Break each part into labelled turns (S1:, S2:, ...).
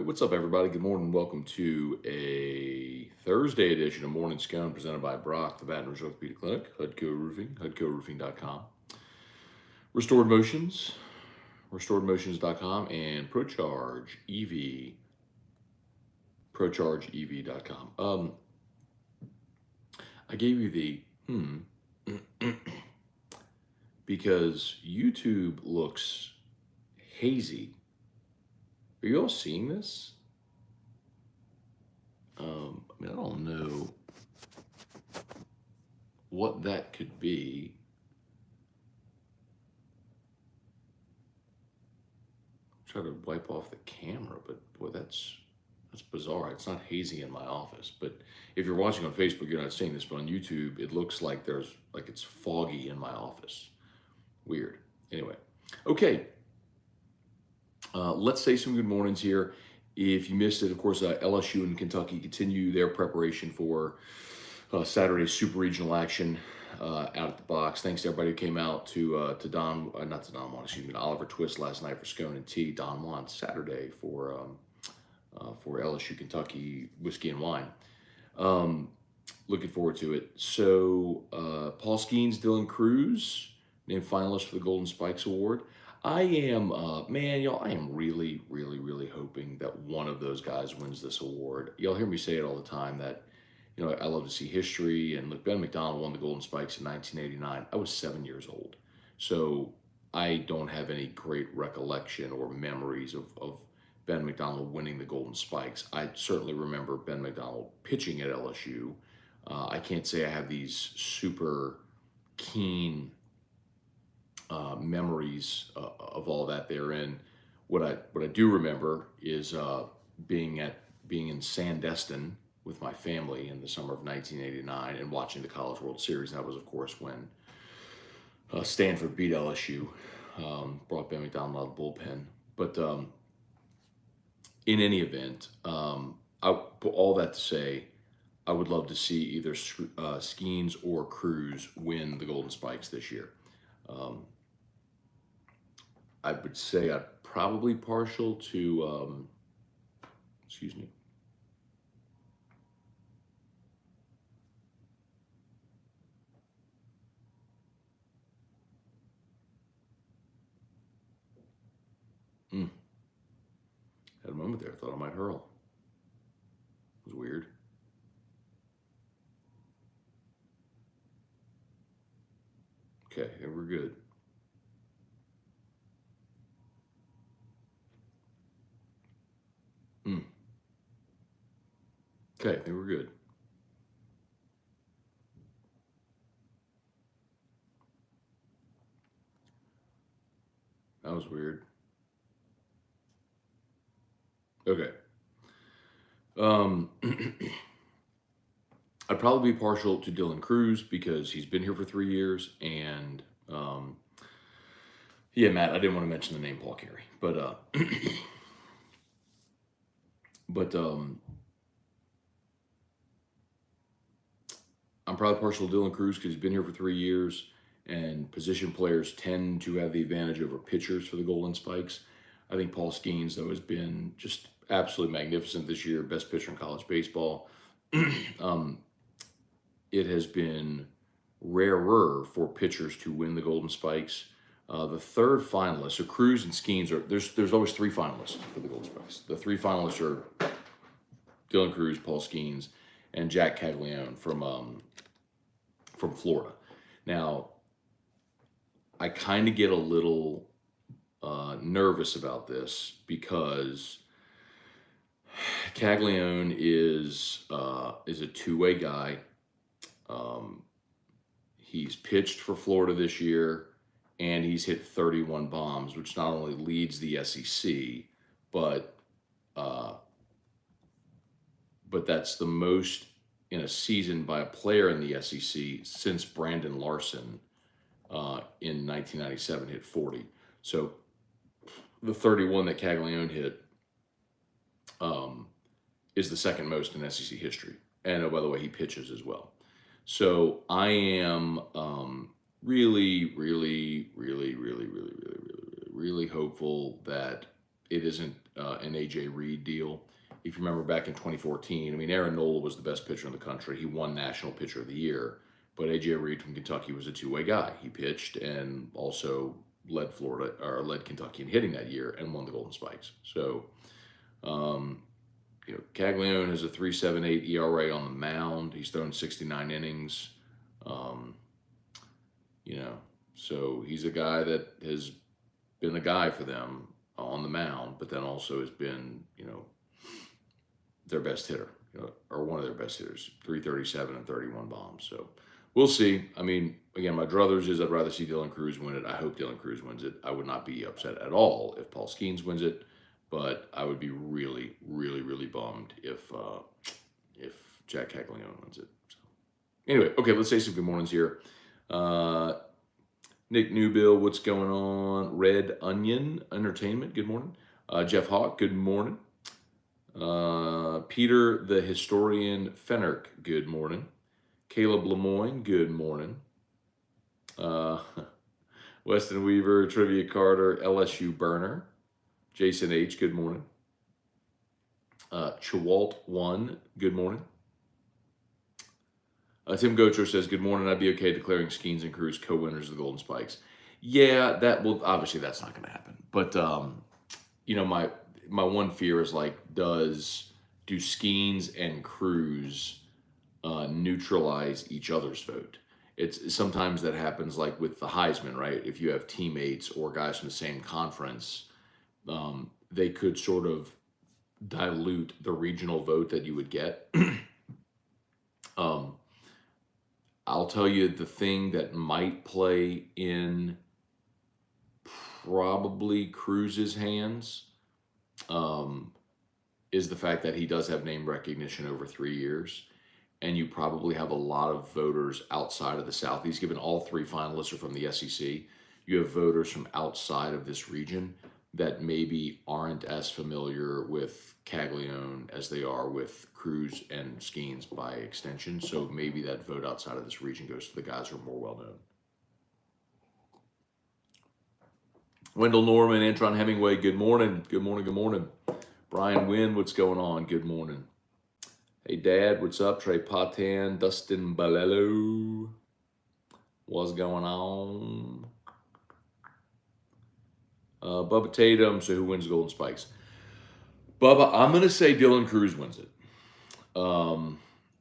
S1: right, what's up, everybody? Good morning. Welcome to a Thursday edition of Morning Scone presented by Brock, the Baton Rouge Orthopedic Clinic, HUDCO Roofing, HUDCOroofing.com, Restored Motions, RestoredMotions.com, and ProCharge EV, ProChargeEV.com. I gave you the because YouTube looks hazy. Are you all seeing this? I don't know what that could be. Try to wipe off the camera, but boy, that's bizarre. It's not hazy in my office, but if you're watching on Facebook, you're not seeing this, but on YouTube, it looks like it's foggy in my office. Weird. Anyway, okay. Let's say some good mornings here. If you missed it, of course, LSU and Kentucky continue their preparation for Saturday's Super Regional action out at the box. Thanks to everybody who came out to Don, not to Don Juan, excuse me, to Oliver Twist last night for Scone and Tea. Don Juan Saturday for LSU Kentucky whiskey and wine. Looking forward to it. So Paul Skenes, Dylan Cruz named finalists for the Golden Spikes Award. I am, man, y'all, I am really, really, really hoping that one of those guys wins this award. Y'all hear me say it all the time that, you know, I love to see history. And look, Ben McDonald won the Golden Spikes in 1989. I was 7 years old. So I don't have any great recollection or memories of Ben McDonald winning the Golden Spikes. I certainly remember Ben McDonald pitching at LSU. I can't say I have these super keen memories of all that therein. What I do remember is being in Sandestin with my family in the summer of 1989 and watching the College World Series. And that was, of course, when Stanford beat LSU, brought Ben McDonald out of the bullpen. But in any event, all that to say, I would love to see either Skenes or Cruz win the Golden Spikes this year. I would say I'm probably partial to, excuse me. Had a moment there. I thought I might hurl. It was weird. Okay, and we're good. Okay, I think we're good. That was weird. Okay. I'd probably be partial to Dylan Cruz because he's been here for 3 years, and yeah, Matt, I didn't want to mention the name Paul Carey, but I'm probably partial to Dylan Cruz because he's been here for 3 years, and position players tend to have the advantage over pitchers for the Golden Spikes. I think Paul Skenes, though, has been just absolutely magnificent this year, best pitcher in college baseball. It has been rarer for pitchers to win the Golden Spikes. The third finalist, so Cruz and Skenes there's always 3 finalists for the Golden Spikes. The 3 finalists are Dylan Cruz, Paul Skenes, and Jack Caglione from Florida. Now, I kind of get a little nervous about this because Caglione is a two-way guy. He's pitched for Florida this year, and he's hit 31 bombs, which not only leads the SEC, but that's the most in a season by a player in the SEC since Brandon Larson in 1997 hit 40. So the 31 that Caglione hit is the second most in SEC history. And oh, by the way, he pitches as well. So I am really hopeful that it isn't an AJ Reed deal. If you remember back in 2014, I mean, Aaron Nola was the best pitcher in the country. He won National Pitcher of the Year. But AJ Reed from Kentucky was a two-way guy. He pitched and also led Florida or led Kentucky in hitting that year and won the Golden Spikes. So, Caglione has a 3.78 ERA on the mound. He's thrown 69 innings. So he's a guy that has been a guy for them on the mound, but then also has been, their best hitter, or one of their best hitters, 337 and 31 bombs. So we'll see. I mean, again, my druthers is I'd rather see Dylan Cruz win it. I hope Dylan Cruz wins it. I would not be upset at all if Paul Skenes wins it, but I would be really, really, really bummed if Jack Caglione wins it. So, anyway, okay, let's say some good mornings here. Nick Newbill, what's going on? Red Onion Entertainment, good morning. Jeff Hawk, good morning. Peter the Historian Fennerk, good morning. Caleb Lemoyne, good morning. Weston Weaver, Trivia Carter, LSU Burner. Jason H., good morning. Chawalt 1, good morning. Tim Gocher says, good morning. I'd be okay declaring Skenes and Cruz co-winners of the Golden Spikes. Yeah, obviously that's not going to happen. But, my one fear is do Skenes and Cruz neutralize each other's vote? It's sometimes that happens like with the Heisman, right? If you have teammates or guys from the same conference, they could sort of dilute the regional vote that you would get. I'll tell you the thing that might play in probably Cruz's hands is the fact that he does have name recognition over 3 years. And you probably have a lot of voters outside of the Southeast. Given all three finalists are from the SEC, you have voters from outside of this region that maybe aren't as familiar with Caglione as they are with Cruz and Skenes by extension. So maybe that vote outside of this region goes to the guys who are more well known. Wendell Norman, Antron Hemingway, good morning. Good morning, good morning. Brian Wynn, what's going on? Good morning. Hey, Dad, what's up? Trey Patan, Dustin Balello, what's going on? Bubba Tatum, so who wins Golden Spikes? Bubba, I'm going to say Dylan Cruz wins it.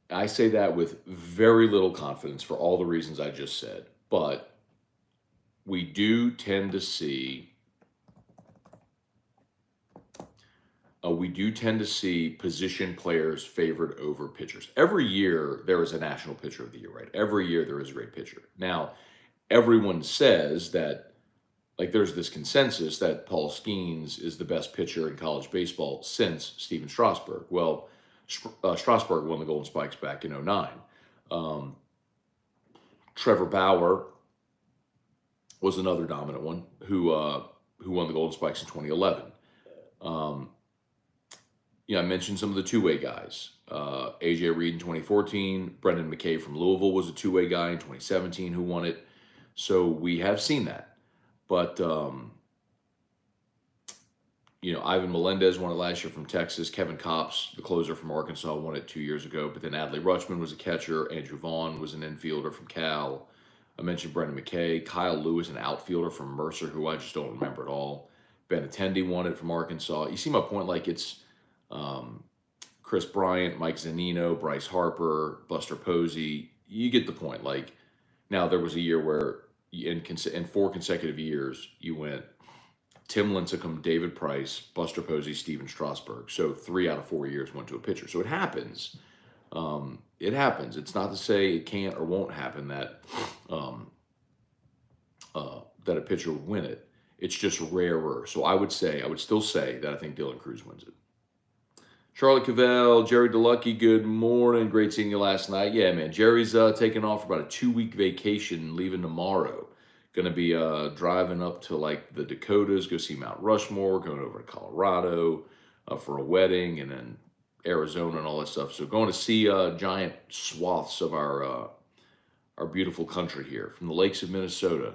S1: I say that with very little confidence for all the reasons I just said. But we do tend to see position players favored over pitchers. Every year there is a National Pitcher of the Year, right? Every year there is a great pitcher. Now, everyone says that, there's this consensus that Paul Skenes is the best pitcher in college baseball since Steven Strasburg. Well, Strasburg won the Golden Spikes back in 2009. Trevor Bauer was another dominant one who won the Golden Spikes in 2011. I mentioned some of the two-way guys. AJ Reed in 2014. Brendan McKay from Louisville was a two-way guy in 2017 who won it. So we have seen that. But, Ivan Melendez won it last year from Texas. Kevin Kopps, the closer from Arkansas, won it 2 years ago. But then Adley Rutschman was a catcher. Andrew Vaughn was an infielder from Cal. I mentioned Brendan McKay. Kyle Lewis, an outfielder from Mercer, who I just don't remember at all. Ben Attendee won it from Arkansas. You see my point? It's Chris Bryant, Mike Zunino, Bryce Harper, Buster Posey. You get the point. Now there was a year where in 4 consecutive years, you went Tim Lincecum, David Price, Buster Posey, Steven Strasburg. So 3 out of 4 years went to a pitcher. So it happens. It happens. It's not to say it can't or won't happen that that a pitcher would win it. It's just rarer. So I would still say that I think Dylan Cruz wins it. Charlie Cavell, Jerry DeLucky, good morning. Great seeing you last night. Yeah, man. Jerry's taking off for about a 2-week vacation, leaving tomorrow. Going to be driving up to the Dakotas, go see Mount Rushmore, going over to Colorado for a wedding, and then Arizona and all that stuff. So going to see giant swaths of our beautiful country here, from the lakes of Minnesota.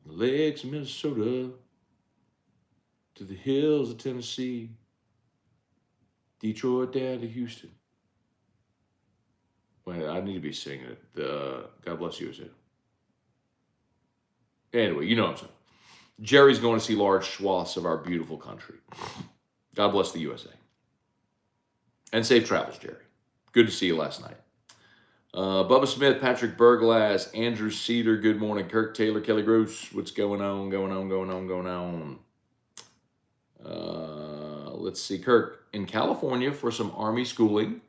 S1: Lakes of Minnesota. to the hills of Tennessee, Detroit down to Houston. Wait, I need to be singing it. The God Bless USA. Anyway, you know what I'm saying. Jerry's going to see large swaths of our beautiful country. God bless the USA. And safe travels, Jerry. Good to see you last night. Bubba Smith, Patrick Berglass, Andrew Cedar, good morning. Kirk Taylor, Kelly Gross, what's going on? Let's see, Kirk, in California for some Army schooling.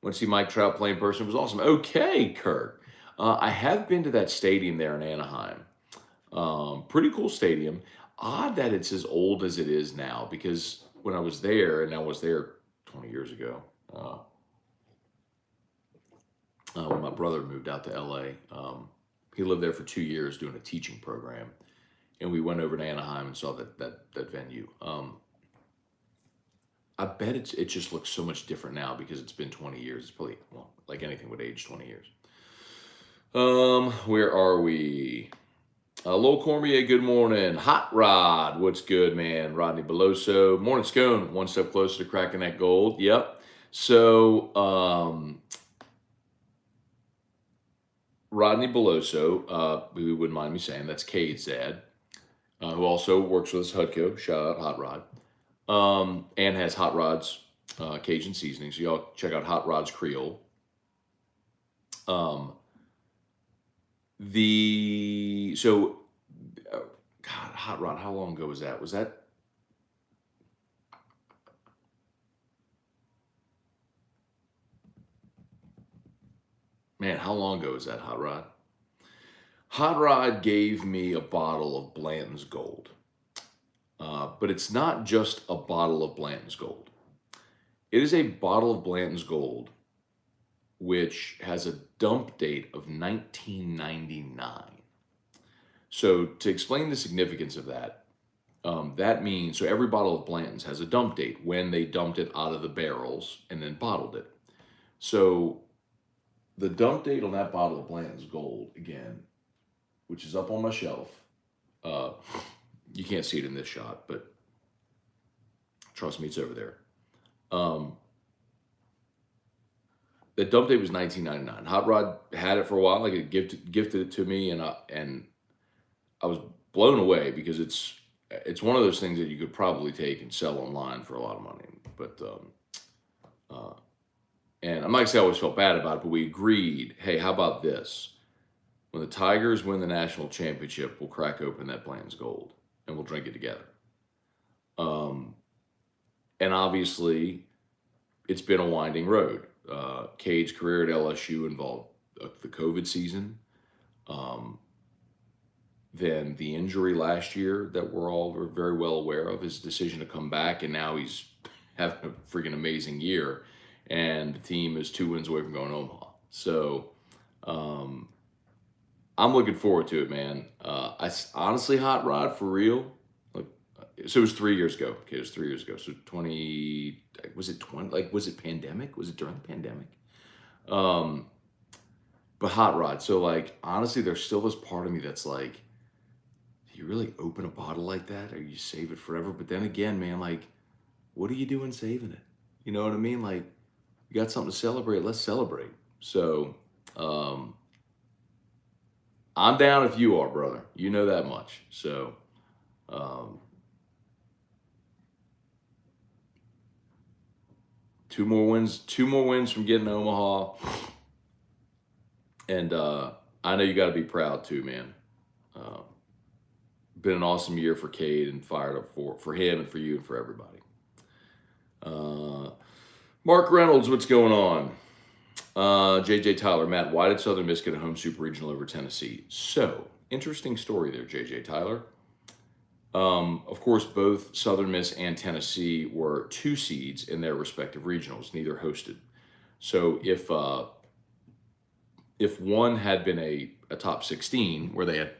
S1: Went to see Mike Trout play in person. It was awesome. Okay, Kirk. I have been to that stadium there in Anaheim. Pretty cool stadium. Odd that it's as old as it is now, because when I was there, and I was there 20 years ago, when my brother moved out to LA, he lived there for 2 years doing a teaching program, and we went over to Anaheim and saw that venue. I bet it just looks so much different now because it's been 20 years. It's probably, well, like anything would age 20 years. Where are we? Lowell Cormier, good morning. Hot Rod, what's good, man? Rodney Beloso, morning Scone, one step closer to cracking that gold. Yep. So, Rodney Beloso, who wouldn't mind me saying, that's Cade's dad, who also works with us, Hudco, shout out Hot Rod, and has Hot Rod's Cajun seasoning. So y'all check out Hot Rod's Creole. God, Hot Rod, how long ago was that? Man, how long ago was that, Hot Rod? Hot Rod gave me a bottle of Blanton's Gold. But it's not just a bottle of Blanton's Gold. It is a bottle of Blanton's Gold, which has a dump date of 1999. So to explain the significance of that, that means, so every bottle of Blanton's has a dump date when they dumped it out of the barrels and then bottled it. So the dump date on that bottle of Blanton's Gold, again, which is up on my shelf, you can't see it in this shot, but trust me, it's over there. The dump date was 1999. Hot Rod had it for a while. Like, it gifted it to me, and I was blown away because it's one of those things that you could probably take and sell online for a lot of money. But and I'm not gonna say I always felt bad about it, but we agreed, hey, how about this? When the Tigers win the national championship, we'll crack open that Blanton's Gold and we'll drink it together. And obviously, it's been a winding road. Cade's career at LSU involved the COVID season, then the injury last year that we're all very well aware of, his decision to come back, and now he's having a freaking amazing year, and the team is 2 wins away from going to Omaha. So I'm looking forward to it, man. I honestly, Hot Rod, for real, so it was 3 years ago. Okay, it was 3 years ago. So was it pandemic? Was it during the pandemic? But Hot Rod, so like, honestly, there's still this part of me that's like, do you really open a bottle like that, or you save it forever? But then again, man, like, what are you doing saving it? You know what I mean? Like, you got something to celebrate, let's celebrate. So, I'm down if you are, brother. You know that much. So, two more wins from getting to Omaha. And I know you got to be proud too, man. Been an awesome year for Cade, and fired up for him and for you and for everybody. Mark Reynolds, what's going on? JJ Tyler, Matt, why did Southern Miss get a home super regional over Tennessee? So, interesting story there, JJ Tyler. Of course, both Southern Miss and Tennessee were 2 seeds in their respective regionals, neither hosted. So if one had been a top 16 where they had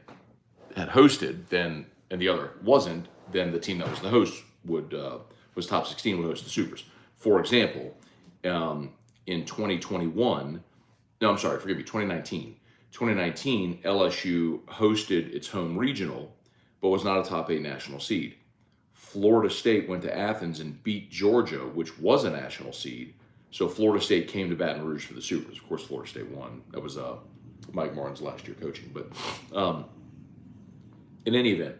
S1: hosted, then, and the other wasn't, then the team that was the host was top 16, would host the Supers. For example, in 2019, LSU hosted its home regional, but was not a top 8 national seed. Florida State went to Athens and beat Georgia, which was a national seed. So Florida State came to Baton Rouge for the Supers. Of course, Florida State won. That was Mike Martin's last year coaching. But in any event,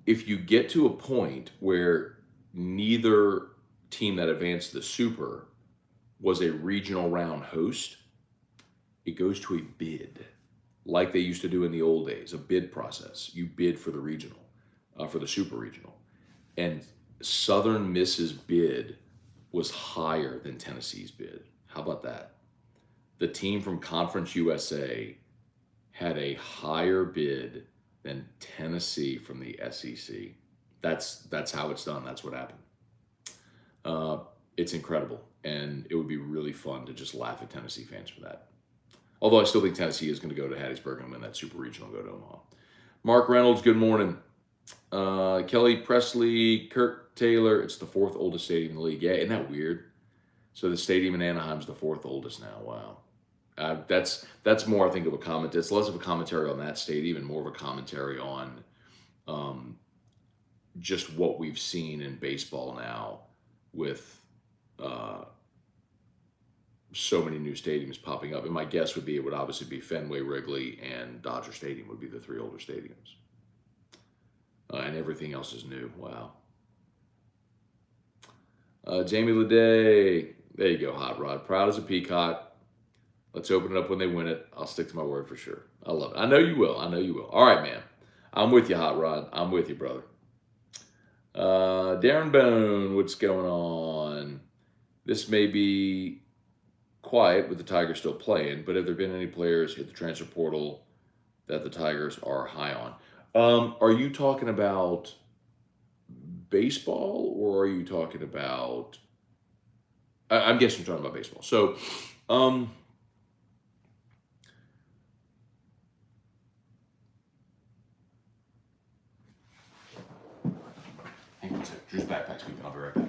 S1: if you get to a point where neither team that advanced the Super was a regional round host, it goes to a bid, like they used to do in the old days, a bid process. You bid for the regional, for the Super Regional. And Southern Miss's bid was higher than Tennessee's bid. How about that? The team from Conference USA had a higher bid than Tennessee from the SEC. That's how it's done. That's what happened. It's incredible, and it would be really fun to just laugh at Tennessee fans for that. Although I still think Tennessee is going to go to Hattiesburg and win that Super Regional, go to Omaha. Mark Reynolds, good morning. Kelly Presley, Kirk Taylor, it's the fourth oldest stadium in the league. Yeah, isn't that weird? So the stadium in Anaheim's the fourth oldest now. Wow. That's more, I think, of a comment. It's less of a commentary on that stadium and more of a commentary on just what we've seen in baseball now with so many new stadiums popping up. And my guess would be it would obviously be Fenway, Wrigley, and Dodger Stadium would be the three older stadiums. And everything else is new. Wow. Jamie Leday. There you go, Hot Rod. Proud as a peacock. Let's open it up when they win it. I'll stick to my word for sure. I love it. I know you will. I know you will. All right, man. I'm with you, Hot Rod. I'm with you, brother. Darren Bone, what's going on? This may be quiet with the Tigers still playing, but have there been any players hit the transfer portal that the Tigers are high on? Are you talking about baseball, or are you talking about? I'm guessing you're talking about baseball. So, hang on a second. Drew's backpack's moving. I'll be right back.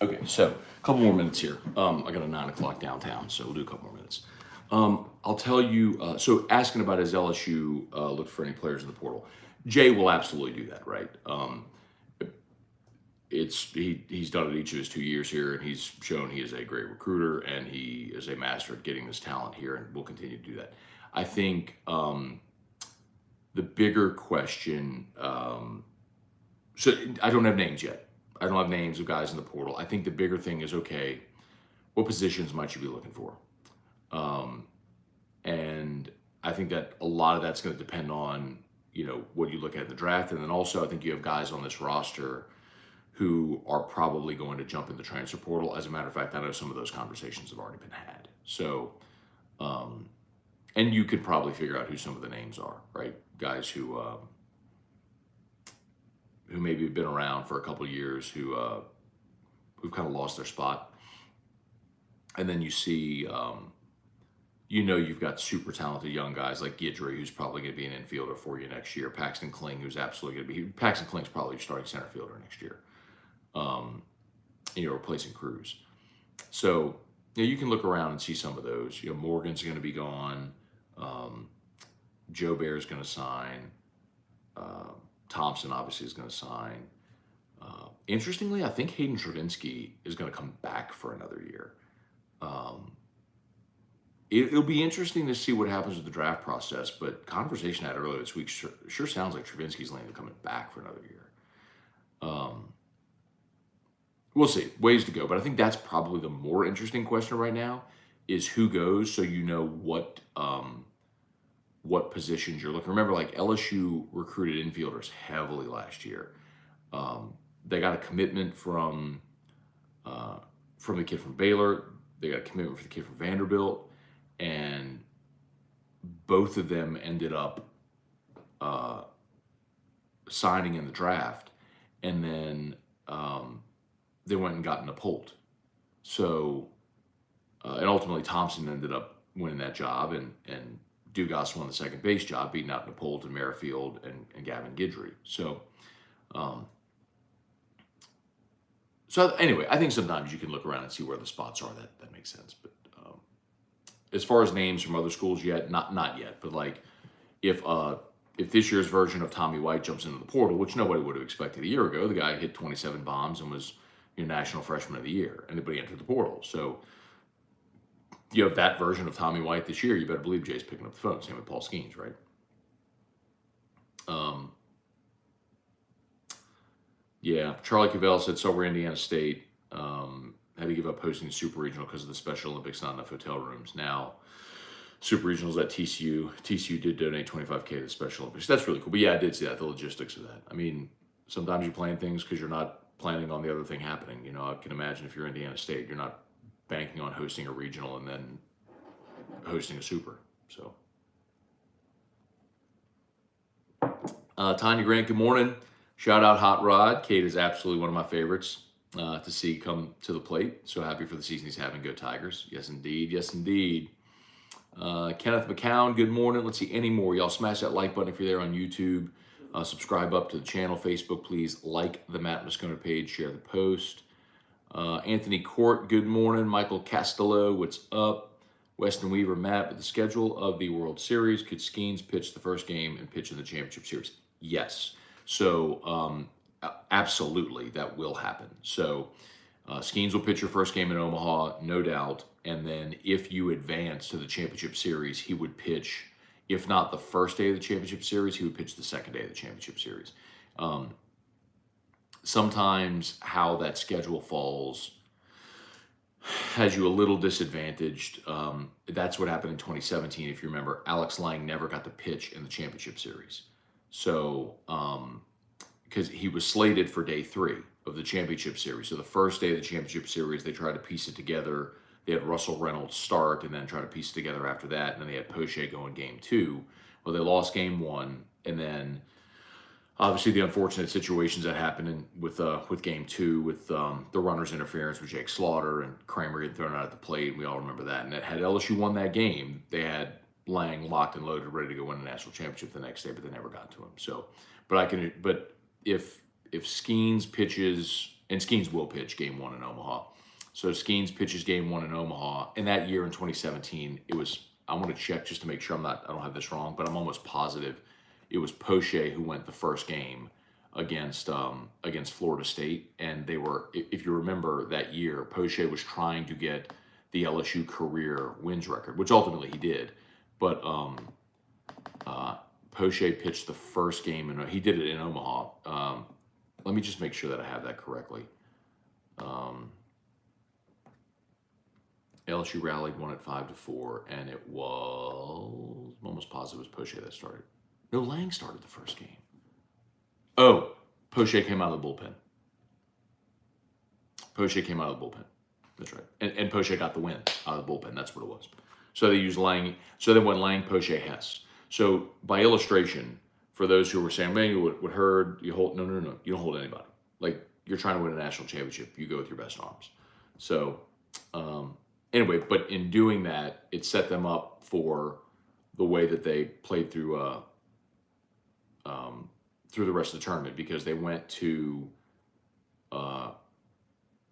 S1: Okay, so a couple more minutes here. I got a 9 o'clock downtown, so we'll do a couple more minutes. I'll tell you, so asking about his LSU look for any players in the portal. Jay will absolutely do that, right? He's done it each of his 2 years here, and he's shown he is a great recruiter, and he is a master at getting this talent here, and will continue to do that. I think the bigger question, so I don't have names yet. I don't have names of guys in the portal. I think the bigger thing is, okay, what positions might you be looking for? And I think that a lot of that's going to depend on, what you look at in the draft. And then also I think you have guys on this roster who are probably going to jump in the transfer portal. As a matter of fact, I know some of those conversations have already been had. So, and you could probably figure out who some of the names are, right? Guys who maybe have been around for a couple of years, who've kind of lost their spot. And then you see, you've got super talented young guys like Guidry, who's probably going to be an infielder for you next year. Paxton Kling, who's absolutely going to be, Paxton Kling's probably your starting center fielder next year. Replacing Cruz. So, you can look around and see some of those. Morgan's going to be gone. Joe Bear's going to sign. Thompson obviously is going to sign. Interestingly, I think Hayden Travinski is going to come back for another year. It'll be interesting to see what happens with the draft process, but conversation I had earlier this week sure sounds like Travinski's landed coming back for another year. We'll see. Ways to go. But I think that's probably the more interesting question right now is who goes, so you know what positions you're looking. Remember, like LSU recruited infielders heavily last year. They got a commitment from the kid from Baylor. They got a commitment for the kid from Vanderbilt, and both of them ended up signing in the draft. And then they went and got Napolt. So, and ultimately Thompson ended up winning that job, and Dugas won the second base job, beating out Napolt and Merrifield and Gavin Guidry. Um, so anyway, I think sometimes you can look around and see where the spots are. That makes sense. But as far as names from other schools yet, not yet. But like if this year's version of Tommy White jumps into the portal, which nobody would have expected a year ago, the guy hit 27 bombs and was National Freshman of the Year, and anybody entered the portal. So you have that version of Tommy White this year, you better believe Jay's picking up the phone. Same with Paul Skenes, right? Yeah, Charlie Cavell said Silver Indiana State had to give up hosting the Super Regional because of the Special Olympics, not enough hotel rooms. Now, Super Regionals at TCU. TCU did donate $25K to the Special Olympics. That's really cool. But yeah, I did see that, the logistics of that. I mean, sometimes you plan things because you're not planning on the other thing happening. I can imagine if you're Indiana State, you're not banking on hosting a regional and then hosting a super. So, Tanya Grant, good morning. Shout out Hot Rod. Kate is absolutely one of my favorites to see come to the plate. So happy for the season he's having. Go Tigers. Yes, indeed. Yes, indeed. Kenneth McCown, good morning. Let's see any more. Y'all smash that like button if you're there on YouTube. Subscribe up to the channel. Facebook, please like the Matt Moscona page. Share the post. Anthony Court, good morning. Michael Castello, what's up? Weston Weaver, Matt, with the schedule of the World Series, could Skenes pitch the first game and pitch in the championship series? Yes. So absolutely, that will happen. So Skenes will pitch your first game in Omaha, no doubt. And then if you advance to the championship series, he would pitch, if not the first day of the championship series, he would pitch the second day of the championship series. Sometimes how that schedule falls has you a little disadvantaged. That's what happened in 2017. If you remember, Alex Lang never got to pitch in the championship series. So, because he was slated for day 3 of the championship series. So the first day of the championship series, they tried to piece it together. They had Russell Reynolds start and then try to piece it together after that. And then they had Poche go in game 2. Well, they lost game 1. And then obviously the unfortunate situations that happened with game 2 with the runner's interference with Jake Slaughter and Kramer getting thrown out at the plate. And we all remember that. And had LSU won that game, they had Lang locked and loaded, ready to go win the national championship the next day, but they never got to him. So, but if Skenes pitches, and Skenes will pitch game 1 in Omaha. So Skenes pitches game 1 in Omaha, and that year in 2017, it was, I want to check just to make sure I don't have this wrong, but I'm almost positive it was Poche who went the first game against Florida State, and they were, if you remember that year, Poche was trying to get the LSU career wins record, which ultimately he did. But Poche pitched the first game, and he did it in Omaha. Let me just make sure that I have that correctly. LSU rallied, won at 5-4, and it was, I'm almost positive it was Poche that started. No, Lang started the first game. Oh, Poche came out of the bullpen. Poche came out of the bullpen. That's right. And Poche got the win out of the bullpen. That's what it was. So they used Lang. So they went Lang, Poche, Hess. So by illustration, for those who were saying, man, you would hurt, you hold, no. You don't hold anybody. Like, you're trying to win a national championship. You go with your best arms. So anyway, but in doing that, it set them up for the way that they played through the rest of the tournament, because they went to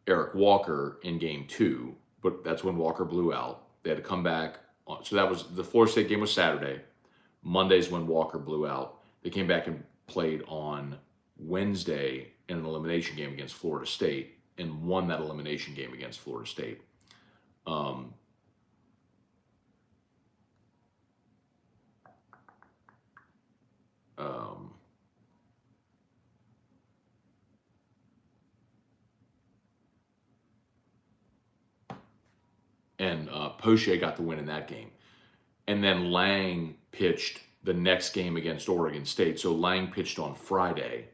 S1: Eric Walker in game 2, but that's when Walker blew out. They had to come back. So that was, the Florida State game was Saturday. Monday's when Walker blew out. They came back and played on Wednesday in an elimination game against Florida State and won that elimination game against Florida State. And Poche got the win in that game. And then Lang pitched the next game against Oregon State. So Lang pitched on Friday,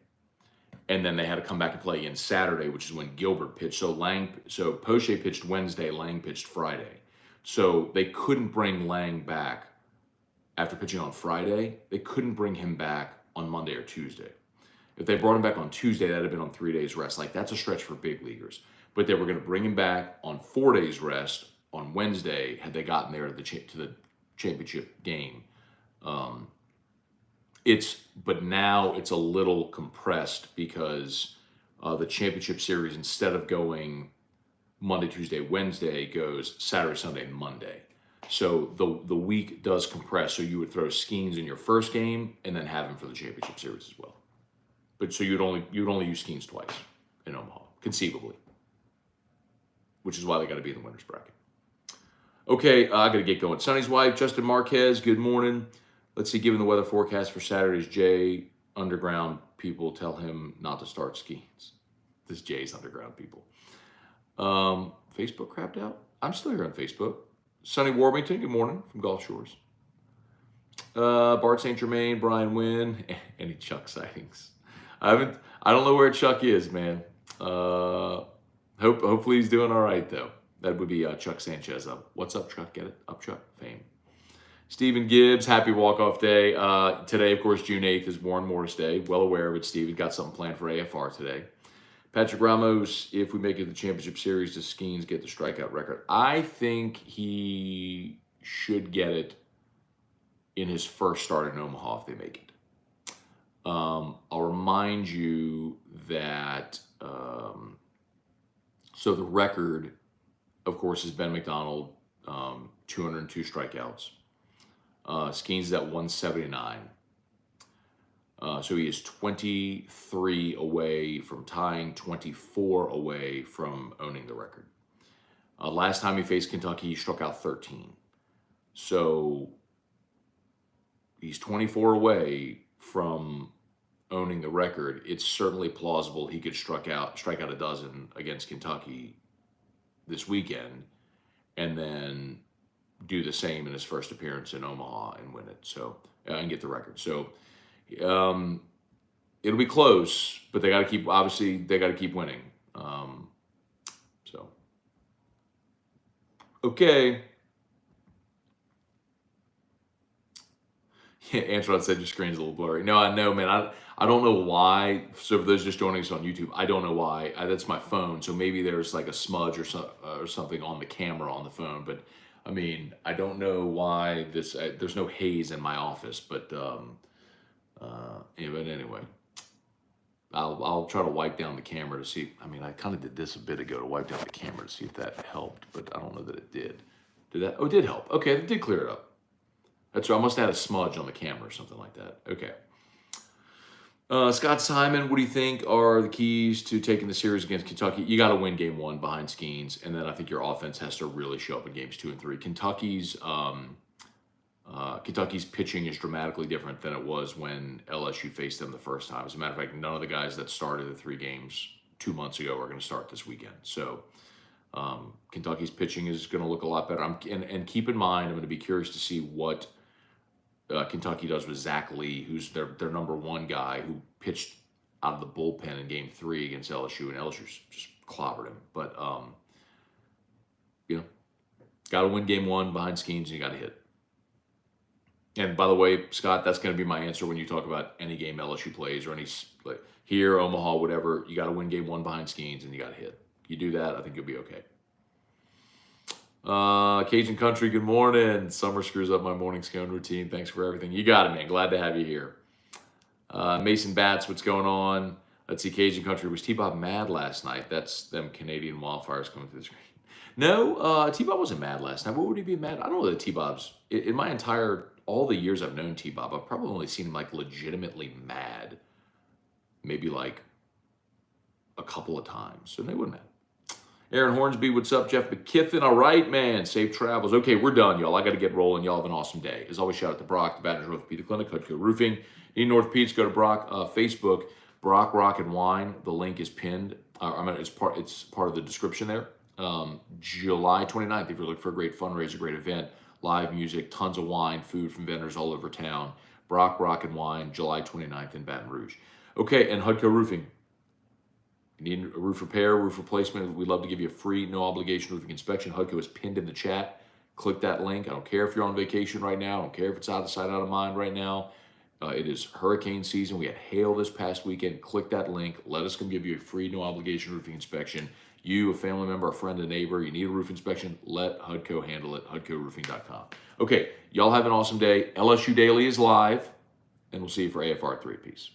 S1: and then they had to come back and play again Saturday, which is when Gilbert pitched. So Poche pitched Wednesday, Lang pitched Friday. So they couldn't bring Lang back after pitching on Friday. They couldn't bring him back on Monday or Tuesday. If they brought him back on Tuesday, that'd have been on 3 days rest. Like, that's a stretch for big leaguers. But they were going to bring him back on 4 days rest on Wednesday had they gotten there to the championship game. But now it's a little compressed because the championship series, instead of going Monday, Tuesday, Wednesday, goes Saturday, Sunday, Monday. So the week does compress. So you would throw Skenes in your first game and then have him for the championship series as well. But so you'd only use Skenes twice in Omaha, conceivably, which is why they got to be in the winner's bracket. Okay, I got to get going. Sonny's wife, Justin Marquez, good morning. Let's see, given the weather forecast for Saturday's Jay Underground people, tell him not to start Skenes. This Jay's Underground people. Facebook crapped out? I'm still here on Facebook. Sonny Warmington, good morning from Gulf Shores. Bart St. Germain, Brian Wynn, any Chuck sightings? I don't know where Chuck is, man. Hopefully he's doing all right though. That would be Chuck Sanchez. What's up, Chuck? Get it? Up, Chuck? Fame. Stephen Gibbs, happy walk-off day. Today, of course, June 8th is Warren Morris Day. Well aware of it, Stephen. Got something planned for AFR today. Patrick Ramos, if we make it to the championship series, does Skenes get the strikeout record? I think he should get it in his first start in Omaha if they make it. I'll remind you that, so the record, of course, is Ben McDonald, 202 strikeouts. Skenes is at 179. So he is 23 away from tying, 24 away from owning the record. Last time he faced Kentucky, he struck out 13. So he's 24 away from owning the record. It's certainly plausible he could strike out a dozen against Kentucky this weekend and then do the same in his first appearance in Omaha and win it. So and get the record. So it'll be close, but they got to keep winning. So okay. Yeah, Antoine said your screen's a little blurry. No, I know, man. I don't know why. So for those just joining us on YouTube, I don't know why. That's my phone. So maybe there's like a smudge or something on the camera on the phone. But I mean, I don't know why this. There's no haze in my office, but but anyway, I'll try to wipe down the camera to see. I mean, I kind of did this a bit ago to wipe down the camera to see if that helped, but I don't know that it did. Did that? Oh, it did help. Okay, it did clear it up. That's right. I must have had a smudge on the camera or something like that. Okay. Scott Simon, what do you think are the keys to taking the series against Kentucky? You got to win game one behind Skenes, and then I think your offense has to really show up in games 2 and 3. Kentucky's pitching is dramatically different than it was when LSU faced them the first time. As a matter of fact, none of the guys that started the 3 games 2 months ago are going to start this weekend. So Kentucky's pitching is going to look a lot better. And keep in mind, I'm going to be curious to see what Kentucky does with Zach Lee, who's their number 1 guy who pitched out of the bullpen in game 3 against LSU, and LSU just clobbered him. But, got to win game 1 behind Skenes, and you got to hit. And by the way, Scott, that's going to be my answer when you talk about any game LSU plays or any, like here, Omaha, whatever. You got to win game 1 behind Skenes, and you got to hit. You do that, I think you'll be okay. Cajun Country, good morning. Summer screws up my morning scone routine. Thanks for everything. You got it, man. Glad to have you here. Mason Batts, what's going on? Let's see, Cajun Country. Was T-Bob mad last night? That's them Canadian wildfires coming through the screen. No, T-Bob wasn't mad last night. What would he be mad? I don't know that T-Bob's, in my all the years I've known T-Bob, I've probably only seen him like legitimately mad maybe like a couple of times. So they weren't mad. Aaron Hornsby, what's up? Jeff McKiffin, all right, man. Safe travels. Okay, we're done, y'all. I got to get rolling. Y'all have an awesome day. As always, shout out to Brock, the Baton Rouge Orthopedic Clinic, Hudco Roofing. Need North Pete's, go to Brock Facebook, Brock Rock and Wine. The link is pinned. It's part of the description there. July 29th, if you're looking for a great fundraiser, great event, live music, tons of wine, food from vendors all over town. Brock Rock and Wine, July 29th in Baton Rouge. Okay, and Hudco Roofing. Need a roof repair, roof replacement, we'd love to give you a free, no obligation roofing inspection. Hudco is pinned in the chat. Click that link. I don't care if you're on vacation right now. I don't care if it's out of sight, out of mind right now. It is hurricane season. We had hail this past weekend. Click that link. Let us come give you a free, no obligation roofing inspection. You, a family member, a friend, a neighbor, you need a roof inspection, let HUDCO handle it, HUDCOroofing.com. Okay, y'all have an awesome day. LSU Daily is live, and we'll see you for AFR 3. Peace.